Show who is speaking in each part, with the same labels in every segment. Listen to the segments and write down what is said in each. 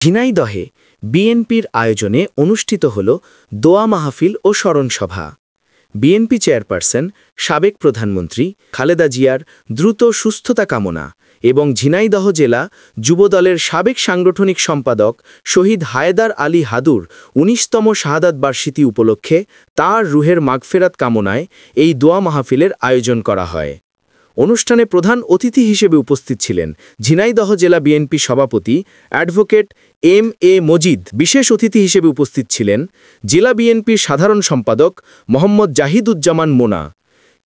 Speaker 1: ঝিনাইদহে বিএনপির আয়োজনে অনুষ্ঠিত হল দোয়া মাহফিল ও স্মরণসভা। বিএনপি চেয়ারপারসন সাবেক প্রধানমন্ত্রী খালেদা জিয়ার দ্রুত সুস্থতা কামনা এবং ঝিনাইদহ জেলা যুবদলের সাবেক সাংগঠনিক সম্পাদক শহীদ হায়দার আলী হাদুর ১৯তম শাহাদাত বার্ষিকী উপলক্ষে তাঁর রুহের মাগফেরাত কামনায় এই দোয়া মাহফিলের আয়োজন করা হয়। অনুষ্ঠানে প্রধান অতিথি হিসেবে উপস্থিত ছিলেন ঝিনাইদহ জেলা বিএনপি সভাপতি অ্যাডভোকেট এম.এ. মজিদ। বিশেষ অতিথি হিসেবে উপস্থিত ছিলেন জেলা বিএনপির সাধারণ সম্পাদক মোহাম্মদ জাহিদুজ্জামান মোনা,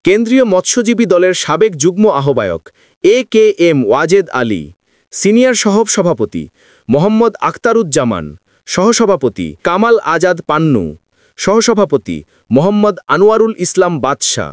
Speaker 1: কেন্দ্রীয় মৎস্যজীবী দলের সাবেক যুগ্ম আহ্বায়ক এ.কে.এম. ওয়াজেদ আলী, সিনিয়র সহসভাপতি মোহাম্মদ আখতারুজ্জামান, সহসভাপতি কামাল আজাদ পান্নু, সহসভাপতি মোহাম্মদ আনোয়ারুল ইসলাম বাদশাহ,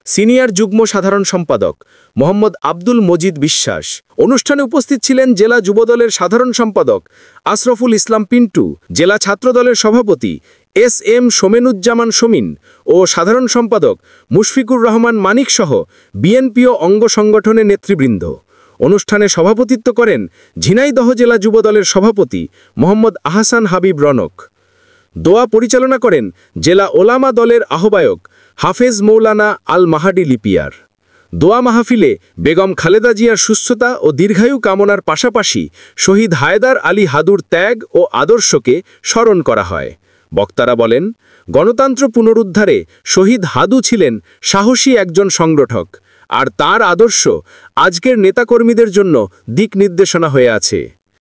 Speaker 1: সিনিয়র যুগ্ম সাধারণ সম্পাদক মোহাম্মদ আব্দুল মজিদ বিশ্বাস। অনুষ্ঠানে উপস্থিত ছিলেন জেলা যুবদলের সাধারণ সম্পাদক আশরাফুল ইসলাম পিন্টু, জেলা ছাত্রদলের সভাপতি এস.এম. সোমেনুজ্জামান শমিন ও সাধারণ সম্পাদক মুশফিকুর রহমান মানিক সহ বিএনপি ও অঙ্গ সংগঠনের নেতৃবৃন্দ। অনুষ্ঠানে সভাপতিত্ব করেন ঝিনাইদহ জেলা যুবদলের সভাপতি মোহাম্মদ আহসান হাবিব রনক। দোয়া পরিচালনা করেন জেলা ওলামা দলের আহ্বায়ক হাফেজ মৌলানা আল মাহাডি লিপিয়ার। দোয়া মাহফিলে বেগম খালেদা জিয়ার সুস্থতা ও দীর্ঘায়ু কামনার পাশাপাশি শহীদ হায়দার আলী হাদুর ত্যাগ ও আদর্শকে স্মরণ করা হয়। বক্তারা বলেন, গণতন্ত্র পুনরুদ্ধারে শহীদ হাদু ছিলেন সাহসী একজন সংগঠক, আর তার আদর্শ আজকের নেতাকর্মীদের জন্য দিক নির্দেশনা হয়ে আছে।